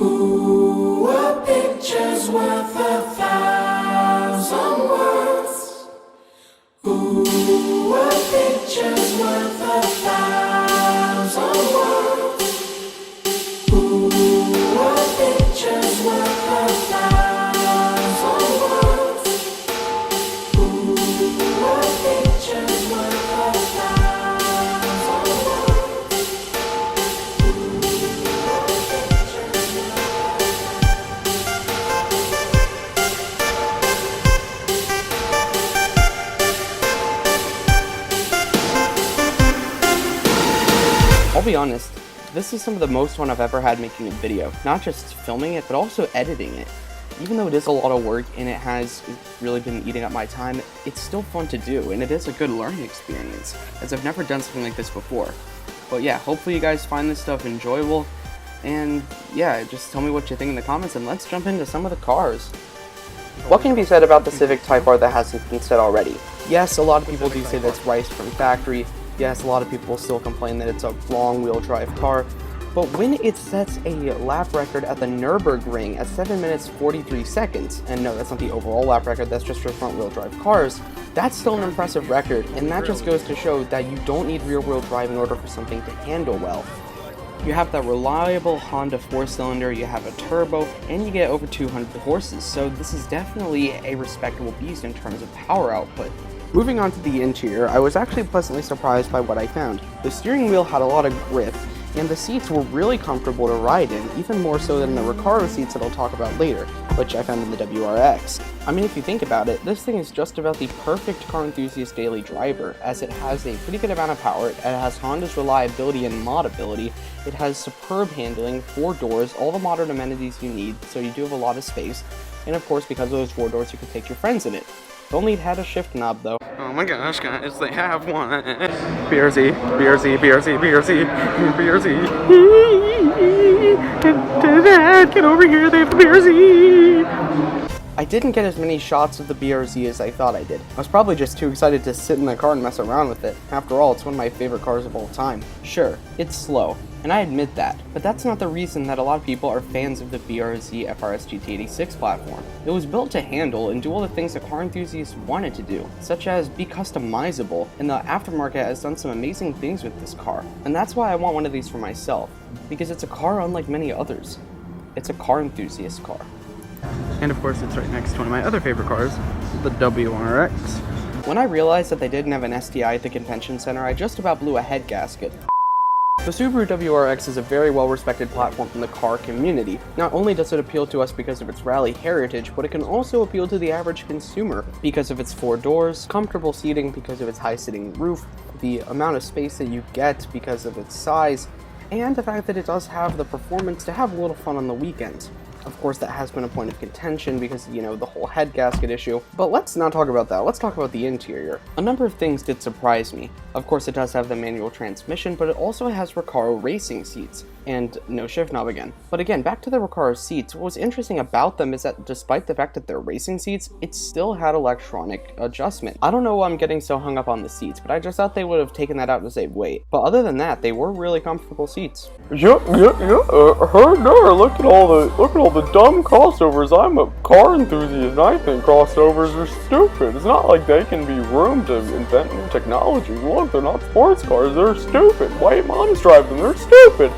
Ooh, a picture's worth 1,000 words. Ooh, a picture's worth 1,000 words. Ooh, a picture's worth 1,000 words. Ooh, a picture's worth 1,000 words. I'll be honest, this is some of the most fun I've ever had making a video. Not just filming it, but also editing it. Even though it is a lot of work and it has really been eating up my time, it's still fun to do, and it is a good learning experience, as I've never done something like this before. But yeah, hopefully you guys find this stuff enjoyable, and yeah, just tell me what you think in the comments, and let's jump into some of the cars. What can be said about the Civic Type R that hasn't been said already? Yes, a lot of people do say that it's riced from factory. Yes, a lot of people still complain that it's a long wheel drive car, but when it sets a lap record at the Nürburgring at 7 minutes 43 seconds, and no, that's not the overall lap record, that's just for front wheel drive cars, that's still an impressive record, and that just goes to show that you don't need rear wheel drive in order for something to handle well. You have that reliable Honda 4-cylinder, you have a turbo, and you get over 200 horses, so this is definitely a respectable beast in terms of power output. Moving on to the interior, I was actually pleasantly surprised by what I found. The steering wheel had a lot of grip, and the seats were really comfortable to ride in, even more so than the Recaro seats that I'll talk about later, which I found in the WRX. I mean, if you think about it, this thing is just about the perfect car enthusiast daily driver, as it has a pretty good amount of power, it has Honda's reliability and modability, it has superb handling, 4 doors, all the modern amenities you need, so you do have a lot of space, and of course, because of those 4 doors, you can take your friends in it. If only it had a shift knob, though. Oh my gosh, guys, they have one. BRZ, BRZ, BRZ, BRZ, BRZ. Dad, get over here, they have the BRZ. I didn't get as many shots of the BRZ as I thought I did. I was probably just too excited to sit in the car and mess around with it. After all, it's one of my favorite cars of all time. Sure, it's slow, and I admit that, but that's not the reason that a lot of people are fans of the BRZ FRS GT86 platform. It was built to handle and do all the things that car enthusiasts wanted to do, such as be customizable, and the aftermarket has done some amazing things with this car. And that's why I want one of these for myself, because it's a car unlike many others. It's a car enthusiast car. And of course it's right next to one of my other favorite cars, the WRX. When I realized that they didn't have an STI at the convention center, I just about blew a head gasket. The Subaru WRX is a very well-respected platform from the car community. Not only does it appeal to us because of its rally heritage, but it can also appeal to the average consumer because of its 4 doors, comfortable seating because of its high-sitting roof, the amount of space that you get because of its size, and the fact that it does have the performance to have a little fun on the weekends. Of course, that has been a point of contention because, you know, the whole head gasket issue. But let's not talk about that. Let's talk about the interior. A number of things did surprise me. Of course, it does have the manual transmission, but it also has Recaro racing seats. And no shift knob again. But again, back to the Recaro seats, what was interesting about them is that despite the fact that they're racing seats, it still had electronic adjustment. I don't know why I'm getting so hung up on the seats, but I just thought they would have taken that out to save weight. But other than that, they were really comfortable seats. Heard there, look at all the dumb crossovers. I'm a car enthusiast and I think crossovers are stupid. It's not like they can be room to invent new technology. Look, they're not sports cars, they're stupid. White moms drive them, they're stupid.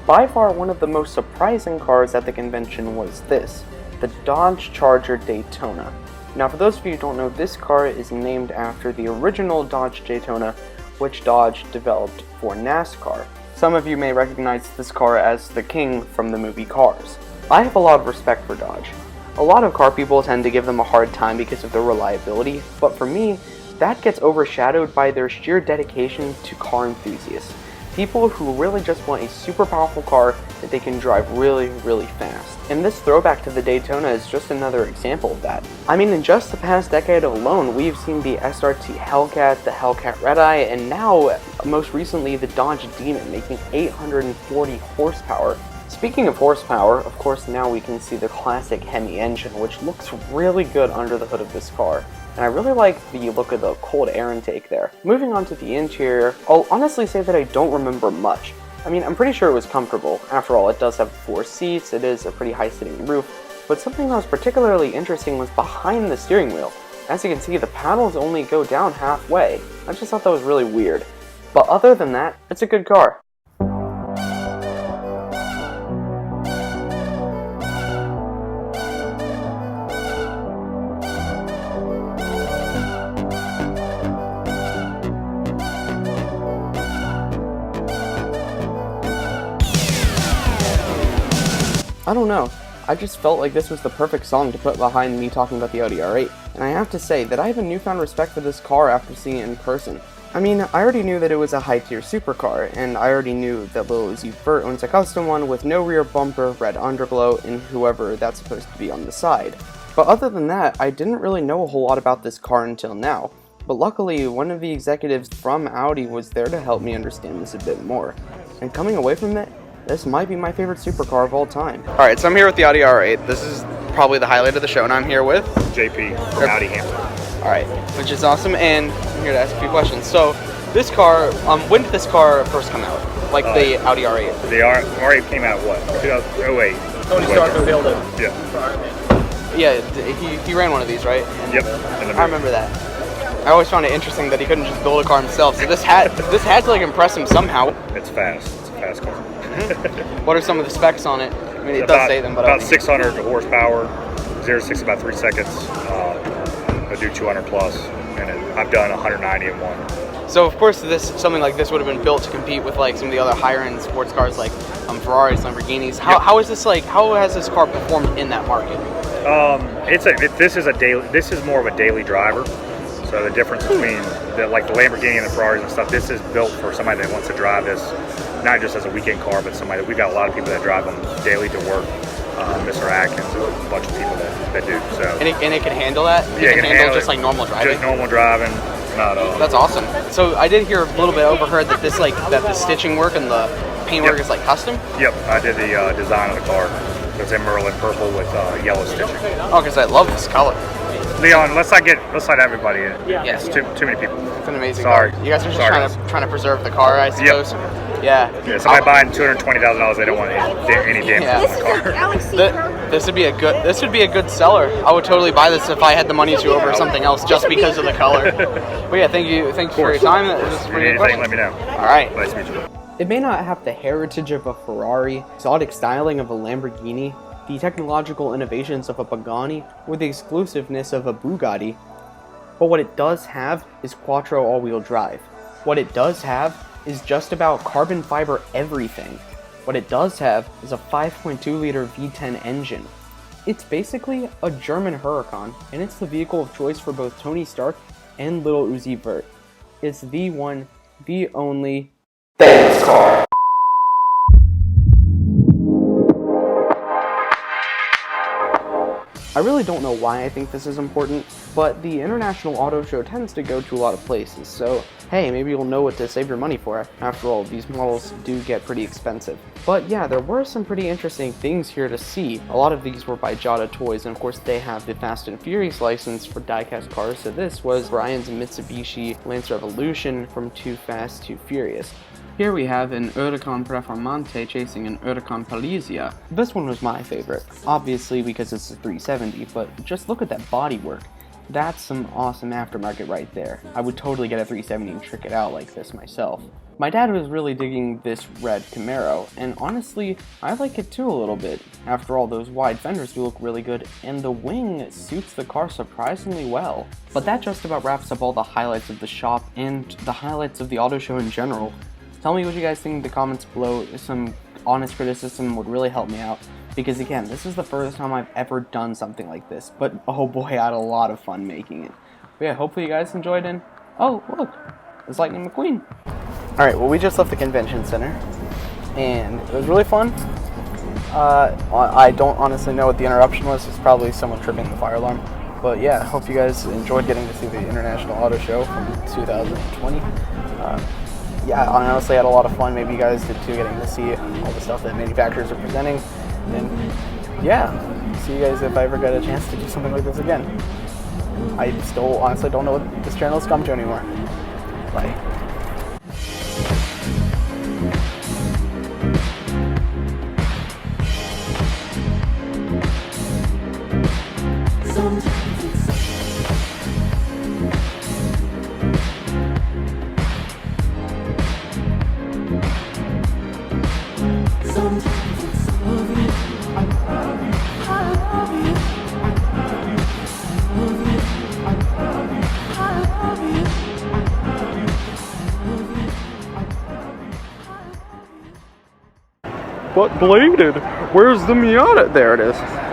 By far, one of the most surprising cars at the convention was this, the Dodge Charger Daytona. Now, for those of you who don't know, this car is named after the original Dodge Daytona, which Dodge developed for NASCAR. Some of you may recognize this car as the King from the movie Cars. I have a lot of respect for Dodge. A lot of car people tend to give them a hard time because of their reliability, but for me, that gets overshadowed by their sheer dedication to car enthusiasts. People who really just want a super powerful car that they can drive really, really fast. And this throwback to the Daytona is just another example of that. I mean, in just the past decade alone, we've seen the SRT Hellcat, the Hellcat Redeye, and now, most recently, the Dodge Demon, making 840 horsepower. Speaking of horsepower, of course now we can see the classic Hemi engine, which looks really good under the hood of this car. And I really like the look of the cold air intake there. Moving on to the interior, I'll honestly say that I don't remember much. I mean, I'm pretty sure it was comfortable. After all, it does have 4 seats, it is a pretty high-sitting roof, but something that was particularly interesting was behind the steering wheel. As you can see, the paddles only go down halfway. I just thought that was really weird. But other than that, it's a good car. I don't know, I just felt like this was the perfect song to put behind me talking about the Audi R8, and I have to say that I have a newfound respect for this car after seeing it in person. I mean, I already knew that it was a high-tier supercar, and I already knew that Lil Uzi Vert owns a custom one with no rear bumper, red underglow, and whoever that's supposed to be on the side. But other than that, I didn't really know a whole lot about this car until now. But luckily, one of the executives from Audi was there to help me understand this a bit more. And coming away from it, this might be my favorite supercar of all time. Alright, so I'm here with the Audi R8. This is probably the highlight of the show, and I'm here with JP from Audi Hampton. Alright, which is awesome, and I'm here to ask a few questions. So, this car, when did this car first come out? Like the Audi R8? The R8 came out what? 2008. Tony Stark revealed it. Yeah. Yeah, he ran one of these, right? And Yep. I remember that. I always found it interesting that he couldn't just build a car himself, so this had to like impress him somehow. It's fast. It's a fast car. What are some of the specs on it? I mean, it does say them, but about 600 horsepower, 0 to 60 about 3 seconds. I do 200 plus, and I've done 190 in one. So of course, something like this would have been built to compete with like some of the other higher end sports cars, like Ferraris, Lamborghinis. How is this like? How has this car performed in that market? This is more of a daily driver. So the difference between the Lamborghini and the Ferraris and stuff, this is built for somebody that wants to drive this, not just as a weekend car, but somebody that we've got a lot of people that drive them daily to work. Mr. Atkins, a bunch of people that do. So and it can handle that. Yeah, it can handle just like normal driving. Just normal driving. Not That's awesome. So I did hear a little bit overheard that the stitching work and the paintwork is like custom. Yep, I did the design of the car. It's in Merlin purple with yellow stitching. Oh, because I love this color. Leon, let's not let everybody in. Yes. It's too many people. It's an amazing Sorry. car. You guys are just trying to preserve the car, I suppose. Yeah. Somebody buying $220,000, they don't want any damage on the car. This would be a good seller. I would totally buy this if I had the money to over something else just because of the color. But yeah, thank you for your time. That was If you need anything, let me know. All right. Nice to meet you. It may not have the heritage of a Ferrari, exotic styling of a Lamborghini, the technological innovations of a Pagani, or the exclusiveness of a Bugatti, but what it does have is quattro all-wheel drive. What it does have is just about carbon fiber everything. What it does have is a 5.2-liter V10 engine. It's basically a German Huracan, and it's the vehicle of choice for both Tony Stark and Lil Uzi Vert. It's the one, the only THANOS car. I really don't know why I think this is important, but the International Auto Show tends to go to a lot of places, so hey, maybe you'll know what to save your money for. After all, these models do get pretty expensive. But yeah, there were some pretty interesting things here to see. A lot of these were by Jada Toys, and of course they have the Fast and Furious license for diecast cars, so this was Brian's Mitsubishi Lancer Evolution from Too Fast, Too Furious. Here we have an Huracan Performante chasing an Huracan Palizia. This one was my favorite, obviously because it's a 370, but just look at that bodywork. That's some awesome aftermarket right there. I would totally get a 370 and trick it out like this myself. My dad was really digging this red Camaro, and honestly, I like it too a little bit. After all, those wide fenders do look really good, and the wing suits the car surprisingly well. But that just about wraps up all the highlights of the shop and the highlights of the auto show in general. Tell me what you guys think in the comments below. Some honest criticism would really help me out, because again, this is the first time I've ever done something like this, but oh boy, I had a lot of fun making it. But yeah, hopefully you guys enjoyed it. Oh, look, it's Lightning McQueen. Alright, well, we just left the convention center, and it was really fun. I don't honestly know what the interruption was. It's probably someone tripping the fire alarm. But yeah, I hope you guys enjoyed getting to see the International Auto Show from 2020. Yeah, I honestly had a lot of fun. Maybe you guys did too, getting to see all the stuff that manufacturers are presenting. And yeah, see you guys if I ever get a chance to do something like this again. I still honestly don't know what this channel has come to anymore. Bye. But bladed, where's the Miata? There it is.